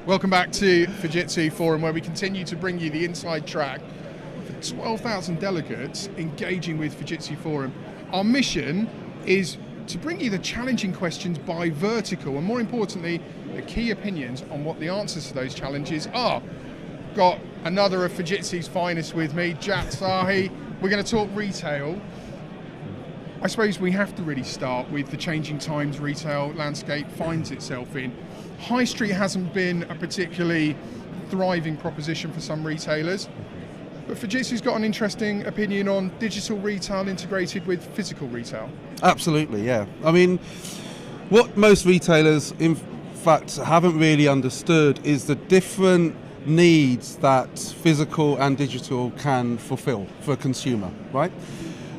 Welcome back to Fujitsu Forum, where we continue to bring you the inside track for 12,000 delegates engaging with Fujitsu Forum. Our mission is to bring you the challenging questions by vertical, and more importantly, the key opinions on what the answers to those challenges are. Got another of Fujitsu's finest with me, Sahi. We're going to talk retail. I suppose we have to really start with the changing times retail landscape finds itself in. High Street hasn't been a particularly thriving proposition for some retailers, but Fujitsu's got an interesting opinion on digital retail integrated with physical retail. Absolutely, yeah. I mean, what most retailers, in fact, haven't really understood is the different needs that physical and digital can fulfill for a consumer, right?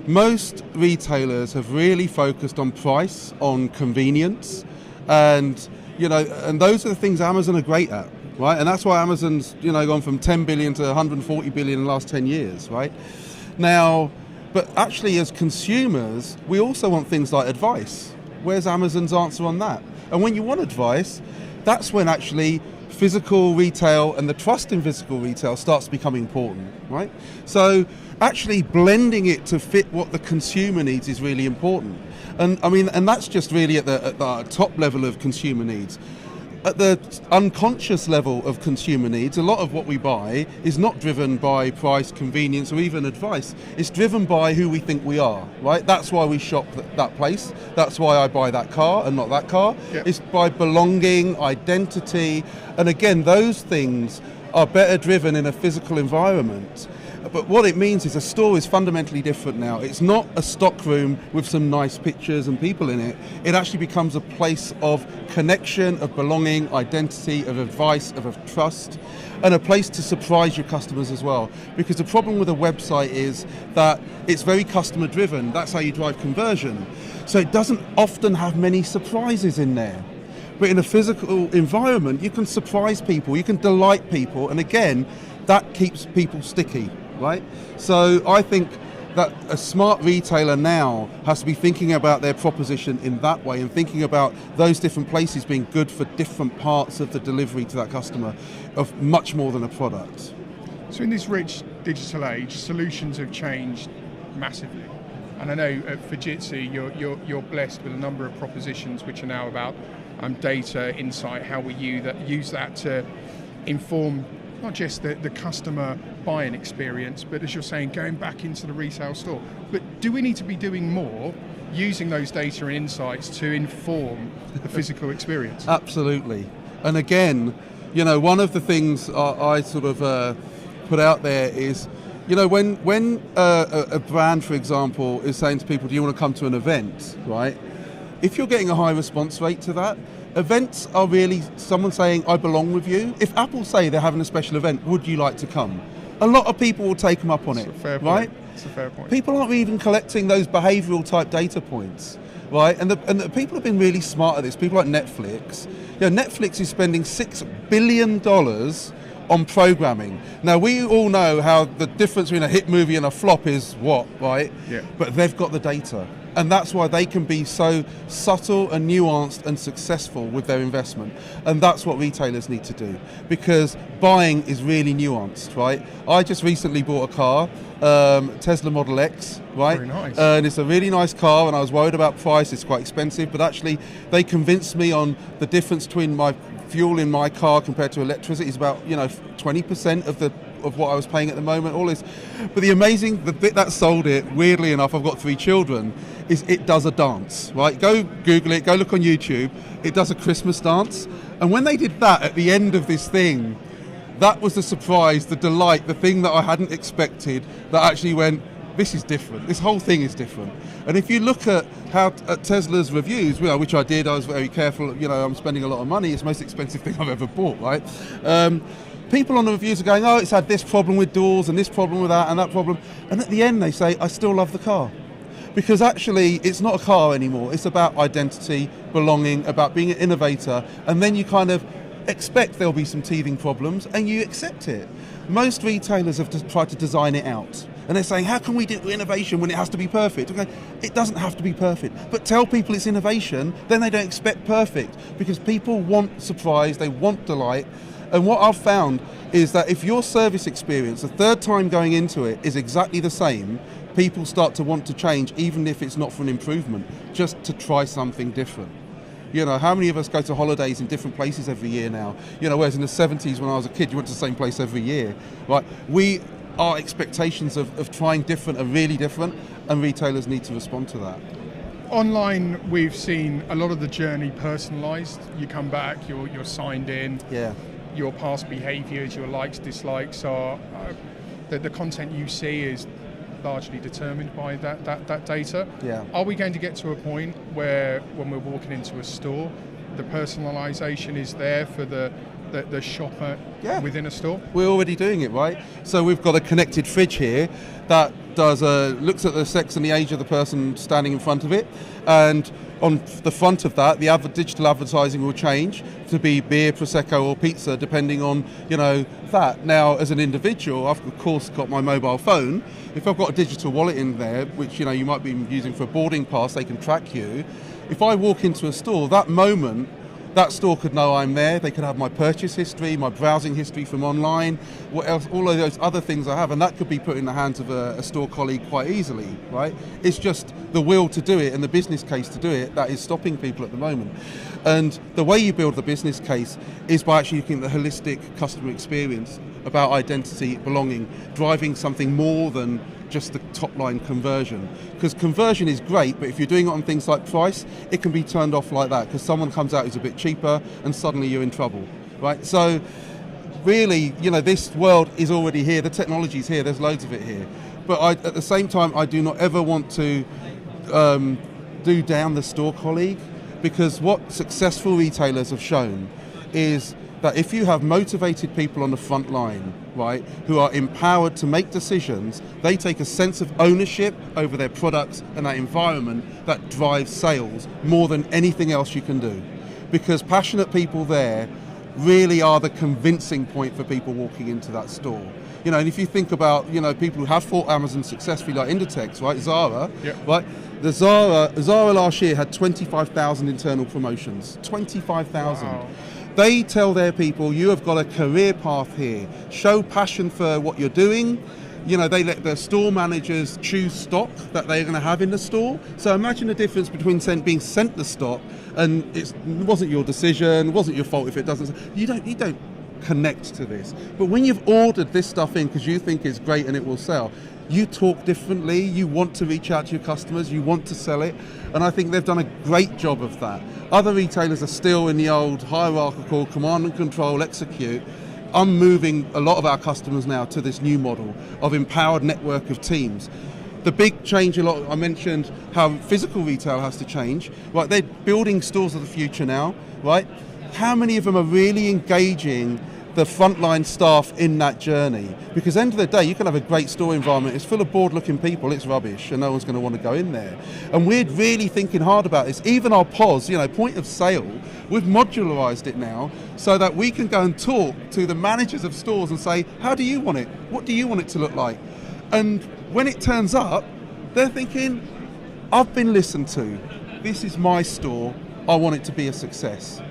Most retailers have really focused on price, on convenience, and those are the things Amazon are great at, right? And that's why Amazon's gone from 10 billion to 140 billion in the last 10 years, right? Now, but actually as consumers, we also want things like advice. Where's Amazon's answer on that? And when you want advice, that's when actually physical retail and the trust in physical retail starts to become important, right? So actually blending it to fit what the consumer needs is really important. And I mean, and that's just really at the top level of consumer needs. At the unconscious level of consumer needs, a lot of what we buy is not driven by price, convenience, or even advice. It's driven by who we think we are, right? That's why we shop that place. That's why I buy that car and not that car. Yep. It's by belonging, identity, and again, those things are better driven in a physical environment. But what it means is a store is fundamentally different now. It's not a stock room with some nice pictures and people in it. It actually becomes a place of connection, of belonging, identity, of advice, of trust, and a place to surprise your customers as well. Because the problem with a website is that it's very customer driven. That's how you drive conversion. So it doesn't often have many surprises in there. But in a physical environment, you can surprise people, you can delight people, and again, that keeps people sticky. Right? So I think that a smart retailer now has to be thinking about their proposition in that way and thinking about those different places being good for different parts of the delivery to that customer of much more than a product. So in this rich digital age, solutions have changed massively. And I know at Fujitsu you're blessed with a number of propositions which are now about data, insight, how we use that to inform not just the customer buying experience, but as you're saying, going back into the retail store. But do we need to be doing more using those data and insights to inform the physical experience? Absolutely. And again, one of the things I sort of put out there is, when a brand, for example, is saying to people, do you want to come to an event, right? If you're getting a high response rate to that, events are really someone saying, I belong with you. If Apple say they're having a special event, would you like to come? A lot of people will take them up on it, right? It's a fair point. People aren't even collecting those behavioural type data points, right? And the people have been really smart at this. People like Netflix. Netflix is spending $6 billion on programming. Now, we all know how the difference between a hit movie and a flop is what, right? Yeah. But they've got the data. And that's why they can be so subtle and nuanced and successful with their investment. And that's what retailers need to do, because buying is really nuanced, right? I just recently bought a car, Tesla Model X, right? Very nice. And it's a really nice car, and I was worried about price. It's quite expensive, but actually they convinced me on the difference between my fuel in my car compared to electricity is about 20% of what I was paying at the moment, all this. But the bit that sold it, weirdly enough, I've got 3 children, is it does a dance, right? Go Google it, go look on YouTube. It does a Christmas dance. And when they did that at the end of this thing, that was the surprise, the delight, the thing that I hadn't expected, that actually went, this is different. This whole thing is different. And if you look at Tesla's reviews, which I did, I was very careful, I'm spending a lot of money, it's the most expensive thing I've ever bought, right? People on the reviews are going, oh, it's had this problem with doors and this problem with that and that problem. And at the end they say, I still love the car. Because actually it's not a car anymore. It's about identity, belonging, about being an innovator. And then you kind of expect there'll be some teething problems and you accept it. Most retailers have tried to design it out. And they're saying, how can we do innovation when it has to be perfect? Okay, it doesn't have to be perfect. But tell people it's innovation, then they don't expect perfect. Because people want surprise, they want delight. And what I've found is that if your service experience, the third time going into it, is exactly the same, people start to want to change, even if it's not for an improvement, just to try something different. You know, how many of us go to holidays in different places every year now? You know, whereas in the 70s when I was a kid, you went to the same place every year, right? Our expectations of trying different are really different, and retailers need to respond to that. Online, we've seen a lot of the journey personalised. You come back, you're signed in. Yeah. Your past behaviours, your likes, dislikes are the content you see is largely determined by that data. Yeah. Are we going to get to a point where, when we're walking into a store, the personalisation is there for the shopper within a store? We're already doing it, right? So we've got a connected fridge here that looks at the sex and the age of the person standing in front of it, and on the front of that, the digital advertising will change to be beer, prosecco, or pizza, depending on that. Now, as an individual, I've of course got my mobile phone. If I've got a digital wallet in there, which you might be using for a boarding pass, they can track you. If I walk into a store, that moment, that store could know I'm there. They could have my purchase history, my browsing history from online, what else, all of those other things I have, and that could be put in the hands of a store colleague quite easily, right? It's just the will to do it and the business case to do it that is stopping people at the moment. And the way you build the business case is by actually looking at the holistic customer experience about identity, belonging, driving something more than just the top line conversion. Because conversion is great, but if you're doing it on things like price, it can be turned off like that because someone comes out who's a bit cheaper and suddenly you're in trouble, right? So really, this world is already here, the technology's here, there's loads of it here. But at the same time, I do not ever want to do down the store colleague, because what successful retailers have shown is that if you have motivated people on the front line, right, who are empowered to make decisions, they take a sense of ownership over their products and that environment that drives sales more than anything else you can do. Because passionate people there really are the convincing point for people walking into that store. And if you think about, people who have fought Amazon successfully, like Inditex, right, Zara, right, the Zara last year had 25,000 internal promotions, 25,000. Wow. They tell their people, you have got a career path here. Show passion for what you're doing. They let their store managers choose stock that they're going to have in the store. So imagine the difference between being sent the stock and it wasn't your decision, wasn't your fault if it doesn't. You don't connect to this. But when you've ordered this stuff in because you think it's great and it will sell, you talk differently, you want to reach out to your customers, you want to sell it, and I think they've done a great job of that. Other retailers are still in the old hierarchical command and control, execute. I'm moving a lot of our customers now to this new model of empowered network of teams. The big change I mentioned how physical retail has to change, right? They're building stores of the future now, right? How many of them are really engaging the frontline staff in that journey? Because at the end of the day, you can have a great store environment, it's full of bored looking people, it's rubbish and no one's going to want to go in there. And we're really thinking hard about this. Even our POS, point of sale, we've modularized it now so that we can go and talk to the managers of stores and say, how do you want it? What do you want it to look like? And when it turns up, they're thinking, I've been listened to, this is my store, I want it to be a success.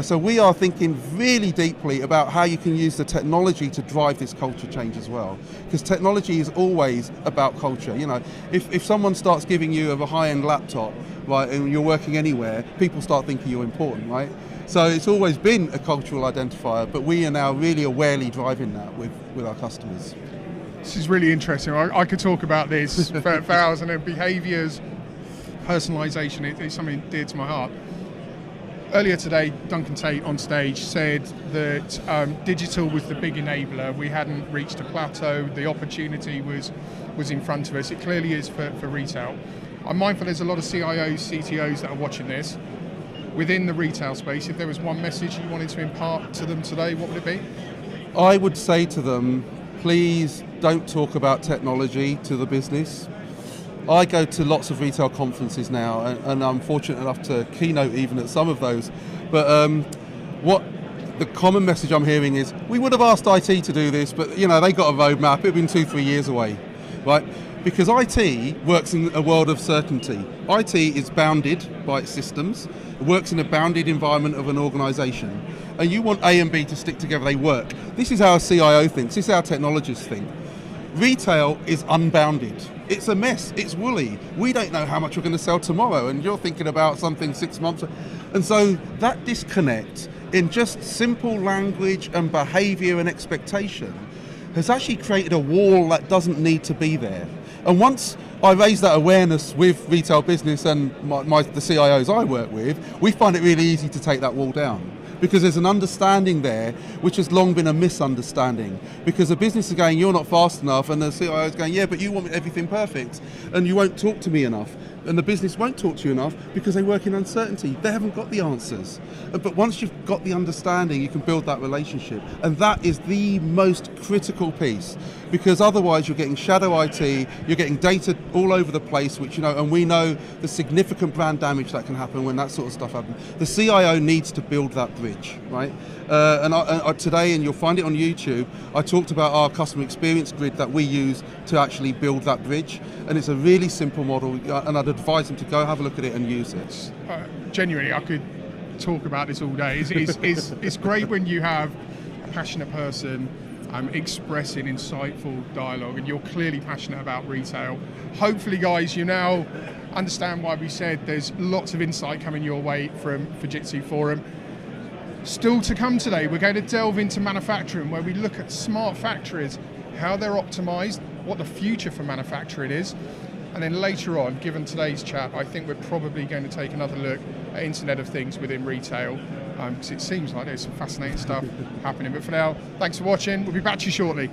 So we are thinking really deeply about how you can use the technology to drive this culture change as well. Because technology is always about culture. If someone starts giving you a high-end laptop, right, and you're working anywhere, people start thinking you're important, right? So it's always been a cultural identifier, but we are now really awarely driving that with our customers. This is really interesting. I could talk about this for hours, and behaviours, personalisation, it's something dear to my heart. Earlier today, Duncan Tate on stage said that digital was the big enabler. We hadn't reached a plateau. The opportunity was in front of us. It clearly is for retail. I'm mindful there's a lot of CIOs, CTOs that are watching this. Within the retail space, if there was one message you wanted to impart to them today, what would it be? I would say to them, please don't talk about technology to the business. I go to lots of retail conferences now, and I'm fortunate enough to keynote even at some of those. But what the common message I'm hearing is, we would have asked IT to do this, but they got a roadmap. It'd been 2-3 years away, right? Because IT works in a world of certainty. IT is bounded by its systems. It works in a bounded environment of an organisation. And you want A and B to stick together, they work. This is how a CIO thinks, this is how technologists think. Retail is unbounded. It's a mess, it's woolly. We don't know how much we're going to sell tomorrow, and you're thinking about something 6 months. And so that disconnect in just simple language and behaviour and expectation has actually created a wall that doesn't need to be there. And once I raise that awareness with retail business and the CIOs I work with, we find it really easy to take that wall down. Because there's an understanding there which has long been a misunderstanding. Because the business is going, you're not fast enough, and the CIO is going, yeah, but you want everything perfect, and you won't talk to me enough. And the business won't talk to you enough because they work in uncertainty. They haven't got the answers. But once you've got the understanding, you can build that relationship. And that is the most critical piece, because otherwise you're getting shadow IT, you're getting data all over the place, which, and we know the significant brand damage that can happen when that sort of stuff happens. The CIO needs to build that bridge, right? And I today, and you'll find it on YouTube, I talked about our customer experience grid that we use to actually build that bridge. And it's a really simple model, and I'd advise them to go have a look at it and use it. Genuinely, I could talk about this all day. It's great when you have a passionate person expressing insightful dialogue, and you're clearly passionate about retail. Hopefully, guys, you now understand why we said there's lots of insight coming your way from Fujitsu Forum. Still to come today, we're going to delve into manufacturing, where we look at smart factories, how they're optimized, what the future for manufacturing is. And then later on, given today's chat, I think we're probably going to take another look at Internet of Things within retail, because it seems like there's some fascinating stuff happening. But for now, thanks for watching. We'll be back to you shortly.